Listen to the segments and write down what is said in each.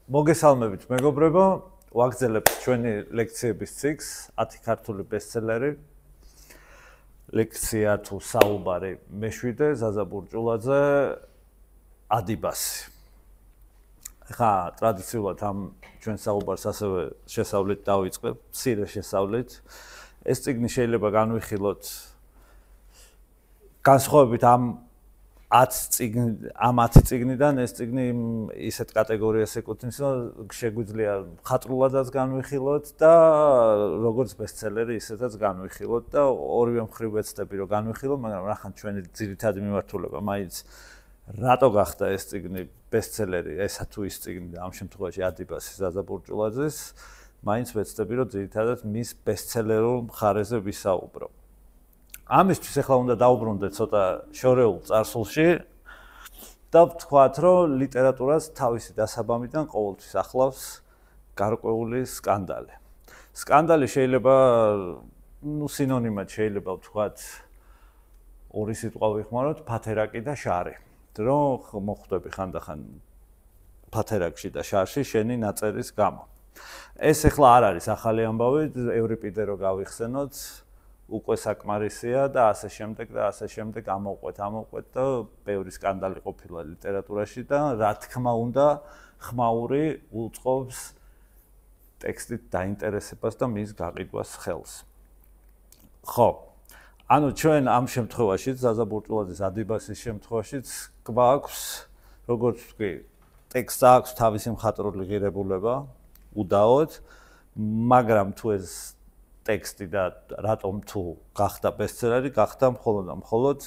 მოგესალმებით მეგობრებო, ვაგრძელებთ ჩვენი ლექციების ციკლს 10 ქართული ბესტსელერი. ლექცია თუ საუბარი მე-7 ზაზა ბურჭულაძე ადიბასი. ხა ტრადიციულად ამ ჩვენ საუბარს ასევე შესავლით დავიწყებ, მცირე შესავლით. ეს წიგნი შეიძლება განვიხილოთ განსხვავებით ამ 10 წიგნიდან ეს წიგნი ისეთ კატეგორიას ეკუთვნის, რომ შეგვიძლია მხატვრულადაც განვიხილოთ და როგორც ბესტსელერი ისედაც განვიხილოთ და ორივე მხრივ ვეცდები რომ განვიხილოთ, მაგრამ რახან ჩვენი ძირითადი მიმართულება მაინც რატო გახდა ეს წიგნი ბესტსელერი, ესა თუ ის წიგნი ამ შემთხვევაში ადიბასის ზაზა ბურჭულაძის, მაინც ვეცდები რომ ძირითადად მის ბესტსელერულ მხარეზე ვისაუბრო. ამისთვის ახლა უნდა დაუბრუნდეთ ცოტა შორეულ წარსულში და ვთქვათ, რომ ლიტერატურას თავისი დასაბამიდან ყოველთვის ახლავს გარკვეული სკანდალი. სკანდალი შეიძლება, სინონიმად შეიძლება ვთქვათ, ორი სიტყვა ვიხმაროთ, ფათერაკი და შარი. რომ მოხვდები ხანდახან ფათერაკში და შარში შენი ნაწერის გამო. ეს ახლა არ არის ახალი ამბავი, ევრიპიდე რო გავიხსენოთ, უკვე საკმარისია და ასე შემდეგ ამოვყვეთ და ბევრი სკანდალი ყოფილა ლიტერატურაში და რა თქმა უნდა ხმაური უწყობს ტექსტით დაინტერესებას და მის გაყიდვას ხელს. ხო, ანუ ჩვენ ამ შემთხვევაში ზაზა ბურჭულაძის ადიბასის შემთხვევაშიც გვაქვს, როგორც ვთქვი, ტექსტს აქვს თავისი მხატვრული ღირებულება, უდაოდ, მაგრამ თუ ეს ტექსტი და რატომ თუ გახდა ბესტსელერი, გახდა მხოლოდ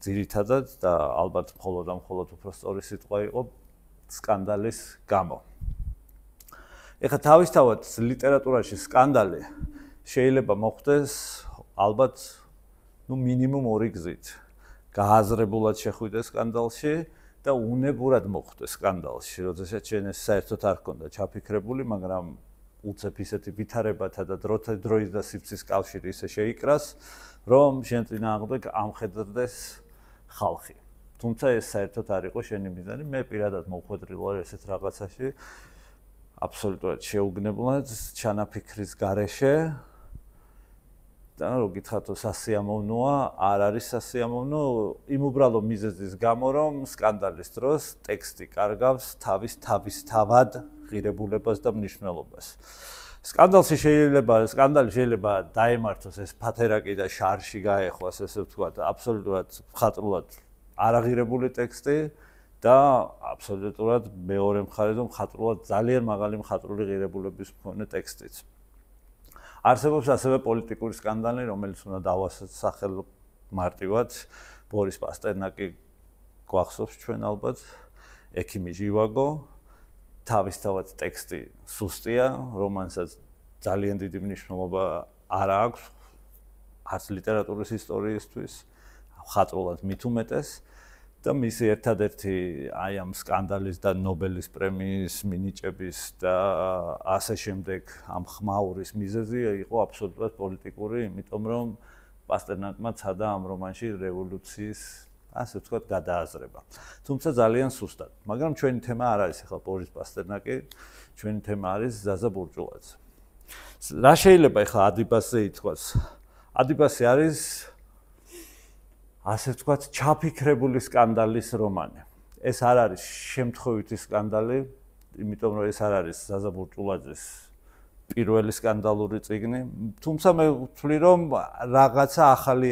ძირითადად და ალბათ მხოლოდ უფრო სწორი სიტყვა იყო სკანდალის გამო. ეხლა თავისთავად ლიტერატურაში სკანდალი შეიძლება მოხდეს ალბათ მინიმუმ ორი გზით. გააზრებულად შეხვიდეს სკანდალში და უნებურად მოხდეს სკანდალში, როდესაც შენ ეს საერთოდ არ ქონდა ჩაფიქრებული, მაგრამ უცებ ისეთი ვითარებათა და დროის და სივრცის კავშირი ისე შეიკრას, რომ შენ წინააღმდეგ ამხედრდეს ხალხი. თუმცა ეს საერთოდ არ იყო შენი მიზანი, მე პირადად მოვხვედრილ ვარ ესეთ რაღაცაში, აბსოლუტურად შეუგნებლად ჩანაფიქრის გარეშე და რო გითხრათ სასიამოვნოა, არ არის სასიამოვნო იმ უბრალო მიზეზის გამო, რომ სკანდალის დროს ტექსტი კარგავს თავისთავად ღირებულებას და მნიშვნელობას. სკანდალი შეიძლება დაემართოს ეს ფათერაკი და შარში გაეხვას, ესე ვთქვათ, აბსოლუტურად მხატვრულად არაღირებული ტექსტი და აბსოლუტურად მეორე მხარეს მხატვრულად ძალიან მაღალი მხატვრული ღირებულების მქონე ტექსტიც. არსებობს ასევე პოლიტიკური სკანდალი, რომელიც უნდა დავასახელო მარტივად, ბორის პასტერნაკი გვახსოვს ჩვენ ალბათ, ექიმი ჟივაგო, თავისთავად ტექსტი სუსტია, რომანსაც ძალიან დიდი მნიშვნელობა არ აქვს, არც ლიტერატურის ისტორიისთვის, მხატვრულად მით უმეტეს და მისი ერთადერთი აი ამ სკანდალის და ნობელის პრემიის მინიჭების და ასე შემდეგ ამ ხმაურის მიზეზი იყო აბსოლუტურად პოლიტიკური, იმიტომ რომ პასტერნაკმა ცადა ამ რომანში რევოლუციის ასე ვთქვათ გადააზრება. თუმცა ძალიან სუსტად. მაგრამ ჩვენი თემა არ არის ახლა ბორის პასტერნაკი, ჩვენი თემა არის ზაზა ბურჭულაძე. რა შეიძლება ახლა ადიბასზე ითქვას? ადიბასი არის ასე ვთქვათ ჩაფიქრებული სკანდალის რომანი. ეს არ არის შემთხვევითი სკანდალი, იმიტომ რომ ეს არ არის ზაზა ბურჭულაძის პირველი სკანდალური წიგნი, თუმცა მე ვთვლი რომ რაღაცა ახალი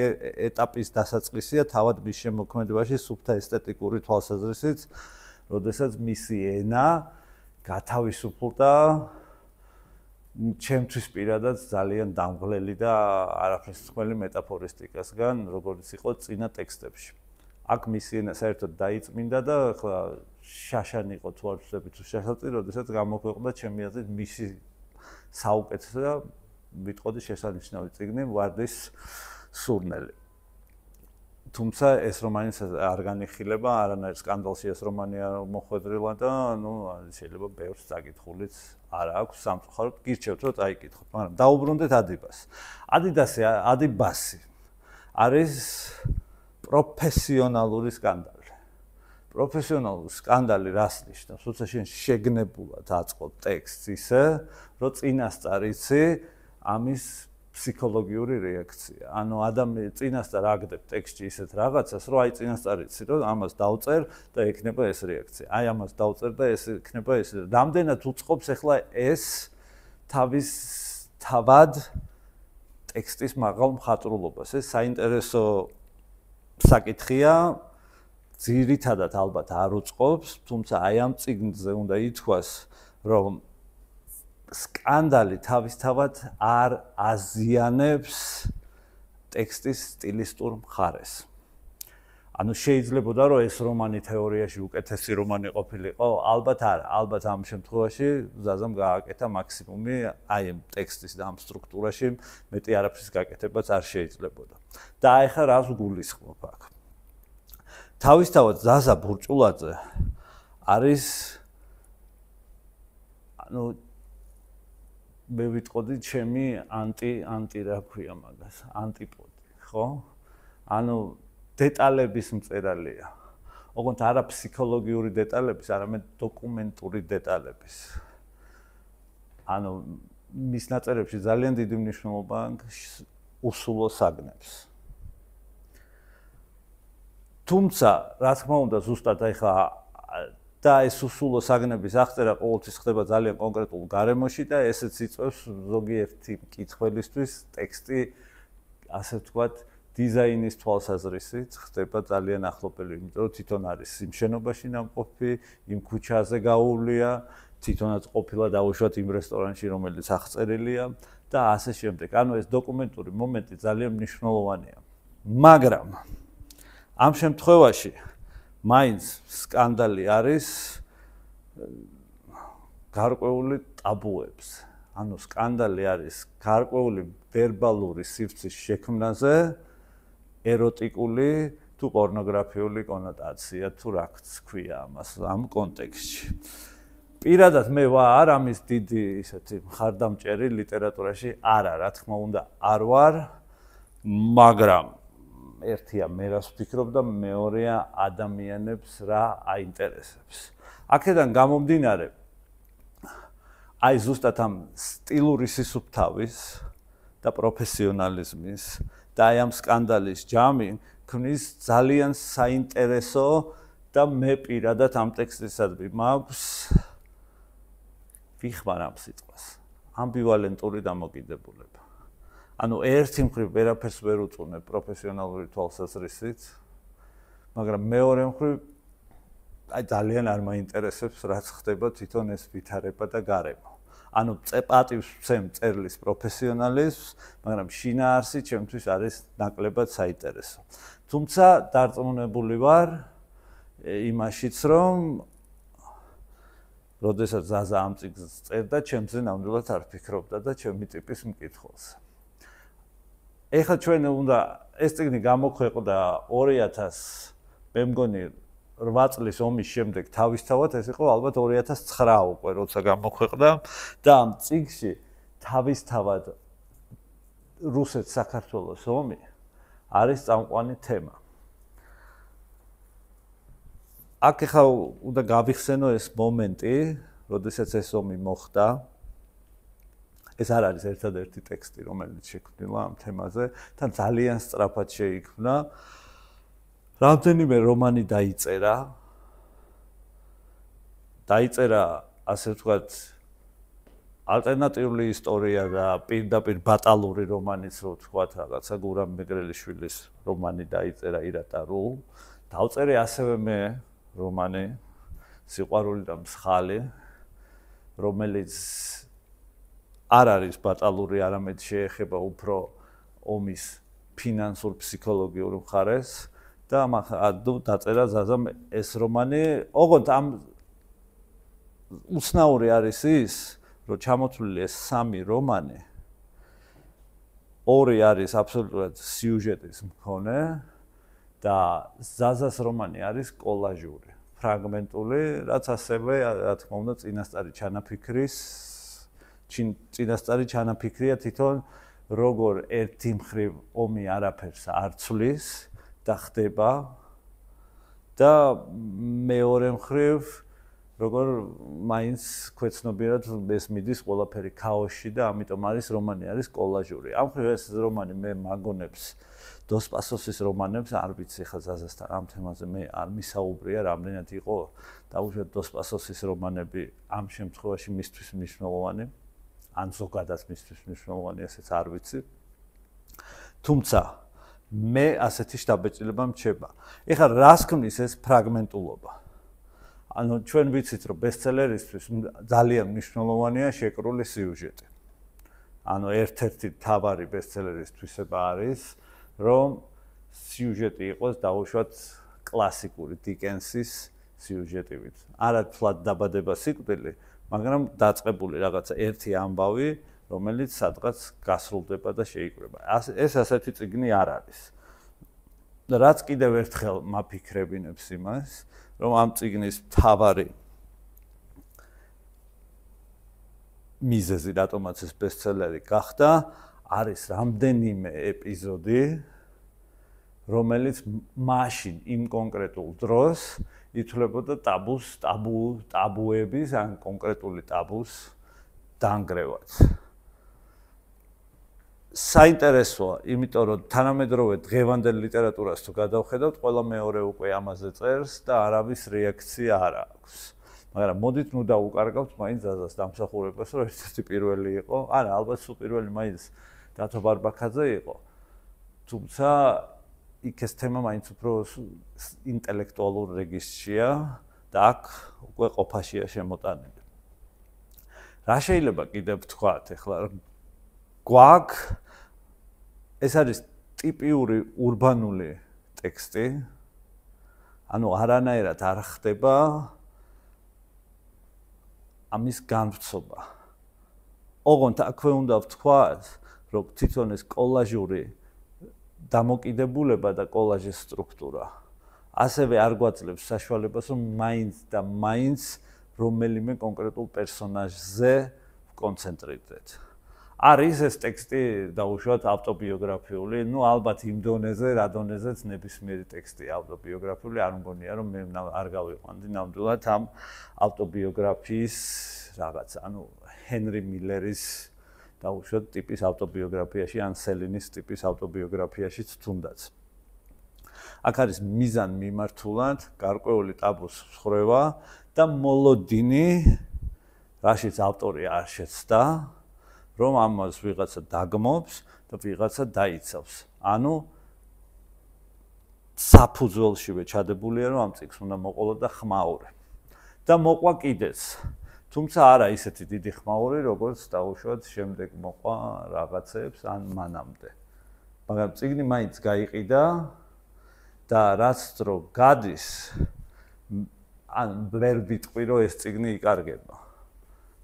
ეტაპის დასაწყისია თავად მის შემოქმედებაში სუფთა ესთეტიკური თვალსაზრისით, როდესაც მისი ენა გათავისუფლდა ჩემთვის პირადად ძალიან დამღლელი და არაფერს თქველი მეტაფორისტიკასგან, როგორც იყო წინა ტექსტებში. აქ მისი ენა საერთოდ დაიწმინდა და ახლა შაშანი იყო თუ არ ვთვლები თუ შაშალწი, როდესაც გამოქვეყნდა ჩემი აზრით მისი საუკეთესო და ვიტყოდი შესანიშნავი წიგნი ვარდის სურნელი. თუმცა ეს რომანი არ განიხილება, არანაირ სკანდალში ეს რომანი არ მოხვედრილა და შეიძლება ბევრს წაკითხულიც არ აქვს სამწუხაროდ, გირჩევთ რომ წაიკითხოთ, მაგრამ დაუბრუნდეთ ადიბასს. ადიბასი არის პროფესიონალური სკანდალი. პროფესიონალური სკანდალი რას ნიშნავს? როცა შენ შეგნებულად აწყობ ტექსტს ისე, რომ წინასწარ იცი ამის ფსიქოლოგიური რეაქცია. ანუ ადამიანი წინასწარ აგდებ ტექსტში ისეთ რაღაცას, რომ აი წინასწარ იცი, რომ ამას დავწერ და ექნება ეს რეაქცია. აი ამას დავწერ და ეს ექნება ეს. რამდენად უწყობს ახლა ეს თავის თავად ტექსტის მაღალ მხატვრულობას. ეს საინტერესო საკითხია. ძირითადად ალბათ არ უწყობს, თუმცა აი ამ წიგნზე უნდა ითქვას, რომ სკანდალი თავისთავად არ აზიანებს ტექსტის სტილისტურ მხარეს. ანუ შეიძლებოდა რომ ეს რომანი თეორიაში უკეთესი რომანი ყოფილიყო, ალბათ არა, ალბათ ამ შემთხვევაში ზაზამ გააკეთა მაქსიმუმი აი ამ ტექსტის და ამ სტრუქტურაში, მეტი არაფრის გაკეთებაც არ შეიძლებოდა. და აი ხა რას გულისხმობ აქ? თავისთავად ზაზა ბურჭულაძე არის ანუ მე ვიტყოდი ჩემი ანტი რა ქვია მაგას, ანტიპოდი, ხო? ანუ დეტალების მწერალია. ოღონდ არა ფსიქოლოგიური დეტალების, არამედ დოკუმენტური დეტალების. ანუ მის ნაწერებში ძალიან დიდი მნიშვნელობა უსულო საგნებს. თუმცა, რა თქმა უნდა, ზუსტად ახლა და ეს უსულო საგნების აღწერა ყოველთვის ხდება ძალიან კონკრეტულ გარემოში და ესეც იწვევს ზოგიერთი მკითხველისთვის ტექსტი, ასე ვთქვათ, დიზაინის თვალსაზრისით ხდება ძალიან ახლობელი, იმიტომ რომ თვითონ არის იმ შენობაში ნამყოფი, იმ ქუჩაზე გაუვლია, თვითონაც ყოფილა დაუშვათ იმ რესტორანში, რომელიც აღწერილია და ასე შემდეგ. ანუ ეს დოკუმენტური მომენტი ძალიან მნიშვნელოვანია. მაგრამ ამ შემთხვევაში მაინც სკანდალი არის გარკვეული ტაბუებს. ანუ სკანდალი არის გარკვეული ვერბალური სივრცის შექმნაზე ეროტიკული თუ პორნოგრაფიული კონოტაცია თუ რაც ქვია ამას ამ კონტექსტში. პირადად მე ვარ ამის დიდი ისეთი მხარდამჭერი ლიტერატურაში არა, რა თქმა უნდა, არ ვარ, მაგრამ ერთია მე რას ვფიქრობ და მეორეა ადამიანებს რა აინტერესებს. აქედან გამომდინარე აი ზუსტად ამ სტილური სისუფთავის და პროფესიონალიზმის და აი ამ სკანდალის ჯამი ქმნის ძალიან საინტერესო და მე პირადად ამ ტექსტისადმი მაქვს ვიხმარ ამ სიტყვას ამბივალენტური დამოკიდებულება. ანუ ერთი მხრივ ვერაფერს ვერ უწუნებ პროფესიონალური თვალსაზრისით, მაგრამ მეორე მხრივ აი ძალიან არ მაინტერესებს რაც ხდება თვითონ ეს ვითარება და გარემო. ანუ პატივს ვცემ წერლის პროფესიონალიზმს, მაგრამ შინაარსი ჩემთვის არის ნაკლებად საინტერესო. თუმცა დარწმუნებული ვარ იმაშიც, რომ როდესაც ზაზა ამ წიგნს წერდა, ჩემზე ნამდვილად არ ფიქრობდა და ჩემი ტიპის მკითხველს. ეხლა ჩვენ უნდა ეს წიგნი გამოქვეყნდა 2000 მე მგონი 8 წლის ომის შემდეგ თავისთავად ეს იყო ალბათ 2009 უკვე როცა გამოქვეყნდა და ამ წიგნში თავისთავად რუსეთ-საქართველოს ომი არის წამყვანი თემა. აქ ეხლა უნდა გავიხსენო ეს მომენტი, როდესაც ეს ომი მოხდა. ეს არ არის ერთადერთი ტექსტი, რომელიც შექმნილა ამ თემაზე და ძალიან სწრაფად შეიქმნა. რამდენიმე რომანი დაიწერა. დაიწერა, ასე ვთქვათ, ალტერნატიული ისტორია და პირდაპირ ბატალური რომანიც, რო ვთქვათ, რაღაცა გურამ მეგრელიშვილის რომანი დაიწერა ირატარულ. დავწერე ასევე მე რომანი სიყვარული და მსხალი, რომელიც არ არის ბატალური, არამედ შეეხება უფრო ომის ფინანსურ ფსიქოლოგიურ მხარეს და დაწერა ზაზამ ეს რომანი. ოღონდ ამ უცნაური არის ის, რომ ჩამოთვლილი ეს 3 რომანი, 2 არის აბსოლუტურად სიუჟეტის მქონე და ზაზას რომანი არის კოლაჟური, ფრაგმენტული, რაც ასევე, რა თქმა უნდა, წინასწარი ჩანაფიქრია თვითონ როგორ ერთი მხრივ ომი არაფერს არ ცვლის და ხდება და მეორე მხრივ როგორ მაინც ქვეცნობიერად ეს მიდის ყველაფერი ქაოსში და ამიტომ არის რომანი არის კოლაჟური. ამ მხრივ ეს რომანი მე მაგონებს დოს პასოსის რომანებს არ ვიცი ხა ზაზასთან ამ თემაზე მე არ მისაუბრია რამდენად იყო დაუშვათ დოს პასოსის რომანები ამ შემთხვევაში მისთვის მნიშვნელოვანი ან ზოგადად მისთვის მნიშვნელოვანი ესეც არ ვიცი. თუმცა მე ასეთი შთაბეჭდილება მჩება. ეხლა რას ქმნის ეს ფრაგმენტულობა? ანუ ჩვენ ვიცით რომ ბესტსელერისთვის ძალიან მნიშვნელოვანია შეკრული სიუჟეტი. ანუ ერთ-ერთი მთავარი ბესტსელერის თვისება არის რომ სიუჟეტი იყოს დაუშვათ კლასიკური დიკენსის სიუჟეტივით. არა თლად დაბადება სიკვდილი, მაგრამ დაწყებული რაღაცა ერთი ამბავი, რომელიც სადღაც გასრულდება და შეიკრება. ეს ასეთი წიგნი არ არის. რაც კიდევ ერთხელ მაფიქრებინებს იმას, რომ ამ წიგნის მთავარი მიზეზი, რატომაც ეს ბესტსელერი გახდა, არის რამდენიმე ეპიზოდი, რომელიც მაშინ იმ კონკრეტულ დროს ითვლებოდა ტაბუების ან კონკრეტული ტაბუს დანგრევად. საინტერესოა, იმიტომ რომ თანამედროვე დღევანდელ ლიტერატურას თუ გადავხედავთ, ყველა მეორე უკვე ამაზე წერს და არავის რეაქცია არ აქვს. მაგრამ მოდით ნუ დაუკარგავთ მაინც ზაზას დამსახურებას, რომ ერთ-ერთი პირველი იყო. არა, ალბათ სულ პირველი მაინც დათო ბარბაქაძე იყო. თუმცა იქ ეს თემა მაინც უფრო ინტელექტუალურ რეგისტრშია და აქ უკვე ყოფაშია შემოტანილი. რა შეიძლება კიდევ ვთქვათ, ეხლა გვაქვს ეს არის ტიპიური ურბანული ტექსტი. ანუ არანაირად არ ხდება ამის განვრცობა. ოღონდ აქვე უნდა ვთქვათ, რომ თვითონ ეს კოლაჟური დამოკიდებულება და კოლაჟის სტრუქტურა ასევე არ გვაძლევს საშუალებას, რომ მაინც და მაინც რომელიმე კონკრეტულ პერსონაჟზე ვკონცენტრირდეთ. არის ეს ტექსტი დაუშვათ ავტობიოგრაფიული, ну ალბათ იმ დონეზე, რა დონეზეც ნებისმიერი ტექსტი ავტობიოგრაფიული, არ მგონია რომ მე არ გავიყვანდი ნამდვილად ამ ავტობიოგრაფიის რაღაც, ანუ ჰენრი მილერის დაუშვათ ტიპის ავტობიოგრაფიაში ან სელინის ტიპის ავტობიოგრაფიაშიც თუნდაც. აქ არის მიზან-მიმართულად გარკვეული ტაბუს სხრევა და მოლოდინი, რაშიც ავტორი არ შეცდა, რომ ამას ვიღაცა დაგმობს და ვიღაცა დაიცავს. ანუ საფუძველშივე ჩადებულია, რომ ამ წიგნს უნდა მოყოლო და ხმაური. და მოყვა კიდეც. თუმცა არა ისეთი დიდი ხმაური, როგორც დაუშვათ შემდეგ მოყვა რაღაცებს ან მანამდე. მაგრამ წიგნი მაინც გაიყიდა და რაც დრო გადის, ან ვერ ვიტყვი, რომ ეს წიგნი იკარგება.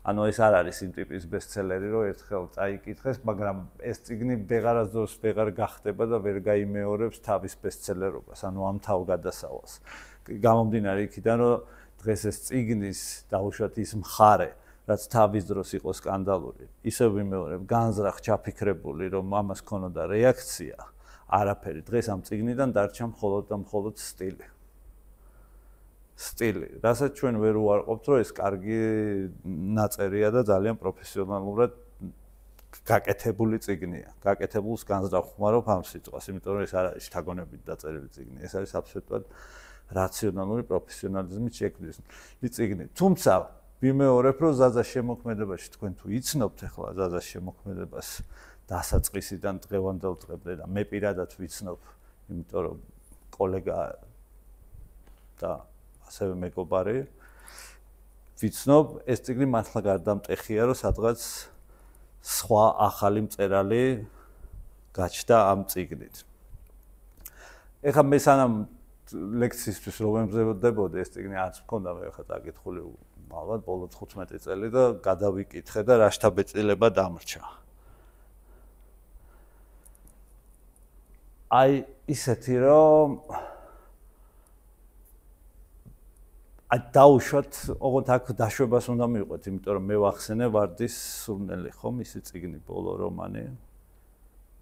ანუ ეს არ არის იმ ტიპის ბესტსელერი, რომ ერთხელ წაიკითხეს, მაგრამ ეს წიგნი ვეღარასდროს ვეღარ გახდება და ვერ გაიმეორებს თავის ბესტსელერობას, ანუ ამ თავგადასავალს. გამომდინარე იქიდან, რომ დღეს ეს წიგნის დაუშვათ ის მხარე, რაც თავის დროს იყო სკანდალური, ისევ ვიმეორებ, განზრახ ჩაფიქრებული, რომ ამას ქონოდა რეაქცია, არაფერი. დღეს ამ წიგნიდან დარჩა მხოლოდ და მხოლოდ სტილი. სტილი, რასაც ჩვენ ვერ უარყოფთ, რომ ეს კარგი ნაწერია და ძალიან პროფესიონალურად გაკეთებული წიგნია. გაკეთებულს განზრახ ხმარობ ამ სიტყვას, იმიტომ რომ ეს არ არის შთაგონებით დაწერილი წიგნი, ეს არის აბსოლუტურად რაციონალური პროფესიონალიზმით შექმნილი წიგნი. თუმცა ვიმეორებ, რომ ზაზას შემოქმედებაში თქვენ თუ იცნობთ ახლა ზაზას შემოქმედებას დასაწყისიდან დღევანდელ დღემდე და მე პირადად ვიცნობ, იმიტომ რომ კოლეგა და ასევე მეგობარი ვიცნობ, ეს წიგნი მართლა გარდამტეხია, რომ სადღაც სხვა ახალი მწერალი გაჩნდა ამ წიგნით. ეხლა მე სანამ ლექციისთვის რომ ემზადებოდი ეს წიგნი არც მქონდა მე ხა დაკითხული ალბათ ბოლო 15 წელი და გადავიკითხე და რა შთაბეჭდილება დამრჩა. აი ისეთი რომ დაუშვათ, ოღონდ აქ დაშვებას უნდა მივყვეთ, იმიტომ რომ მე ვახსენე ვარდის სურნელი ხომ ისი წიგნი ბოლო რომანი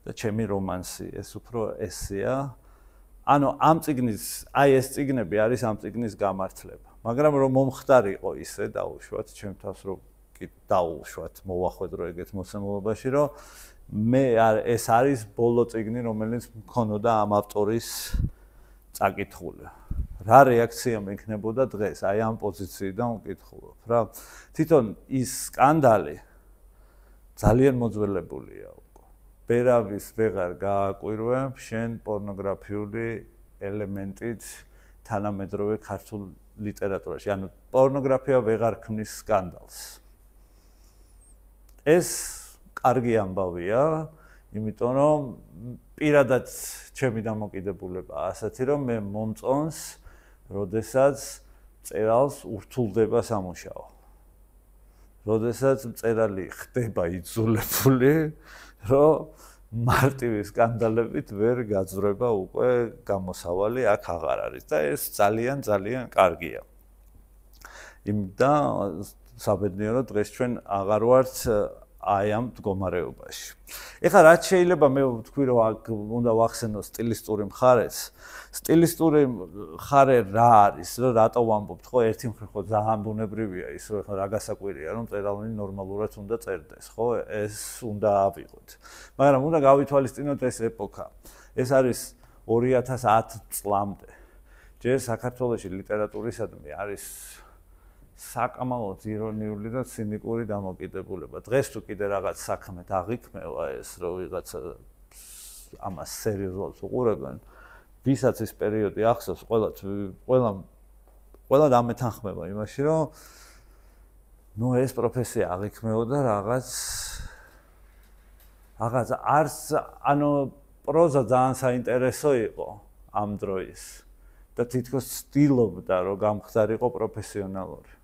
და ჩემი რომანსი, ეს უფრო ესეა. ანუ ამ წიგნის, აი ეს წიგნები არის ამ წიგნის გამართლება. მაგრამ რომ მომხდარიყო ისე დაუშვათ, ჩემ თავს რომ კი დაუშვათ, მოვახვედრო ეგეთ მოსამოებაში, რომ ეს არის ბოლო წიგნი, რომელიც მქონოდა ამ ავტორის წაკითხული. რა რეაქცია მექნებოდა დღეს, აი ამ პოზიციიდან ვკითხულობ, რა. თვითონ ის სკანდალი ძალიან მოძველებულია უკვე. ვერავის ვეღარ გააკვირვებ შენ პორნოგრაფიული ელემენტით თანამედროვე ქართულ ლიტერატურაში. ანუ პორნოგრაფია ვეღარ ქმნის სკანდალს. ეს კარგი ამბავია, იმიტომ რომ პირადად ჩემი დამოკიდებულებაა ასეთი, რომ მე მომწონს, როდესაც წერალს ურთულდება სამუშაო. როდესაც მწერალი ხდება იძულებული, რომ მარტივი სკანდალებით ვერ გაძვრება უკვე გამოსავალი აქ აღარ არის და ეს ძალიან ძალიან კარგია. და საბედნიეროდ დღეს ჩვენ აღარ ვართ აი ამ მდგომარეობაში. ეხლა რაც შეიძლება მე ვთქვი, რომ აქ უნდა ვახსენო სტილისტური მხარეც. სტილისტური მხარე რა არის, რომ რატო ვამბობთ, ხო, ერთი მხრივ ხო ძალიან ბუნებრივია ის, რომ ეხლა რა გასაკვირია, რომ მწერალი ნორმალურად უნდა წერდეს, ხო, ეს უნდა ავიღოთ. მაგრამ უნდა გავითვალისწინოთ ეს ეპოქა. ეს არის 2010 წლამდე. ჯერ საქართველოში ლიტერატურისადმი არის საკმაოდ ირონიული და ცინიკური დამოკიდებულება. დღეს თუ კიდე რაღაც საქმეთ აღიქმევა ეს, რომ ვიღაცა ამას სერიოზულად უყურებენ, ვისაც ეს პერიოდი ახსოვს, ყველა დამეთანხმება იმაში, რომ ნუ ეს პროფესია აღიქმეოდა რაღაც არც, ანუ პროზა ძალიან საინტერესო იყო ამ დროის და თითქოს ცდილობდა, რომ გამხდარიყო პროფესიონალური.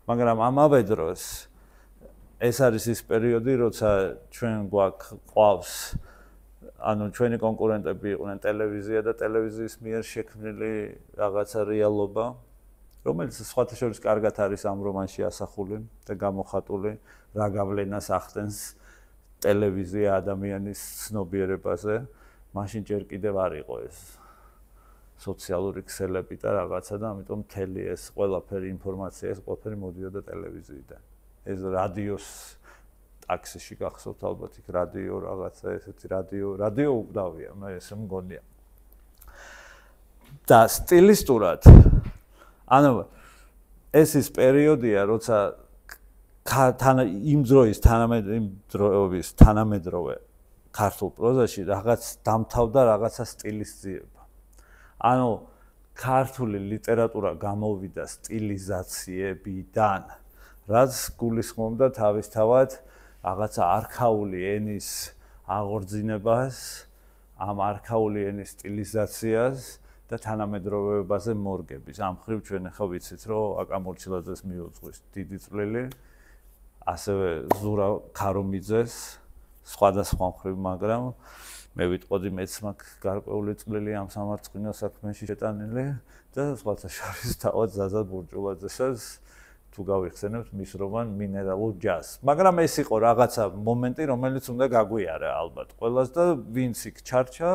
მაგრამ ამავე დროს ეს არის ის პერიოდი, როცა ჩვენ გვაქვს ანუ ჩვენი კონკურენტები იყვნენ ტელევიზია და ტელევიზიის მიერ შექმნილი რაღაცა რეალობა, რომელიც სხვათა შორის კარგად არის ამ რომანში ასახული და გამოხატული, რა გავლენას ახდენს ტელევიზია ადამიანის ცნობიერებაზე, მაშინ ჯერ კიდევ არ იყო ეს სოციალური ქსელები და რაღაცა და ამიტომ მთელი ეს ყველაფერი ინფორმაცია ეს ყველაფერი მოდიოდა ტელევიზიიდან. ეს რადიოს ტაქსიში გახსოვთ ალბათ იქ რადიო რაღაცა ესეთი რადიო უკდავია, მე ესე მგონია. და სტილისტურად ანუ ეს ის პერიოდია, როცა იმ დროის თანამედროვე ქართულ პროზაში რაღაც დამთავრდა რაღაცა სტილიზება. ანუ ქართული ლიტერატურა გამოვიდა სტილიზაციებიდან, რაც გულისხმობდა თავისთავად რაღაცა არქაული ენის აღორძინებას, ამ არქაული ენის სტილიზაციას და თანამედროვეობაზე მორგების. ამ ხრივ ჩვენ ახლა ვიცით, რომ აკამორჩილაძეს მიუძღვის დიდი წვლილი, ასევე ზურა ქარუმიძეს, სხვადასხვა მხრივ, მაგრამ მე ვიტყოდი მეც მაქვს გარკვეული წვლილი ამ სამარცხვინო საქმეში შეტანილი და სხვათა შორის თავად ზაზა ბურჭულაძესაც თუ გავიხსენებთ მის რომან მინერალურ ჯაზს. მაგრამ ეს იყო რაღაცა მომენტი, რომელიც უნდა გაგვიარა ალბათ ყველას და ვინც იქ ჩარჩა,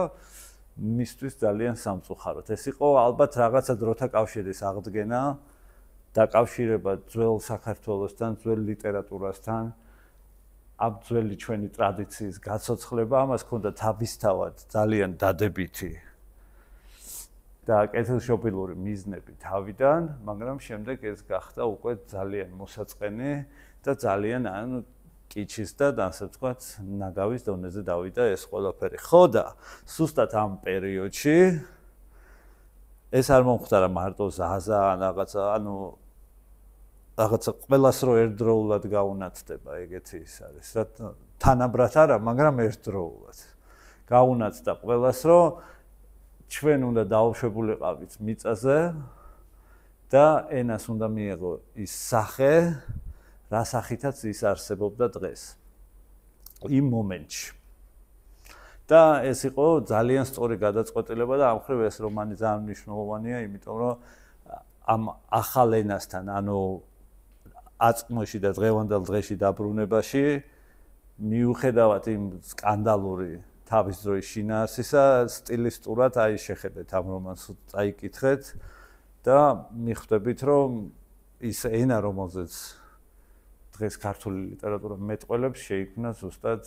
მისთვის ძალიან სამწუხაროდ. ეს იყო ალბათ რაღაცა დროთა კავშირის აღდგენა, დაკავშირება ძველ საქართველოსთან, ძველ ლიტერატურასთან. ამ ძველი ჩვენი ტრადიციის გაცოცხლება, ამას ჰქონდა თავისთავად ძალიან დადებითი და კეთილშობილური მიზნები თავიდან, მაგრამ შემდეგ ეს გახდა უკვე ძალიან მოსაწყენი და ძალიან ანუ კიჩის და ასე ვთქვათ, ნაგავის დონეზე დავიდა ეს ყველაფერი. ხო და სუსტად ამ პერიოდში ეს არ მომხდარა მარტო ზაზა რაღაცა, ანუ რაღაცა ყველას რო ერთდროულად გაუნათდება, ეგეთი ის არის. თანაბრად არა, მაგრამ ერთდროულად. გაუნათდა ყველას, რომ ჩვენ უნდა დაუშვებულიყავით მიწაზე და ენას უნდა მიეღო ის სახე, რა სახითაც ის არსებობდა დღეს. იმ მომენტში. და ეს იყო ძალიან სწორი გადაწყვეტილება და ამ ხრივ ეს რომანი ძალიან მნიშვნელოვანია, იმიტომ რომ ამ ახალ ენასთან, ანუ აწმოში და დღევანდელ დღეში დაბრუნებაში მიუხედავად იმ სკანდალური თავის დროის შინაარსისა, სტილისტურად აი შეხედეთ ამ რომანს წაიკითხეთ და მიხვდებით, რომ ის ენა, რომელზეც დღეს ქართული ლიტერატურა მეტყველებს, შეიქმნა ზუსტად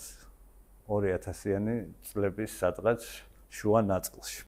2000-იანი წლების სადღაც შუა ნაწილში.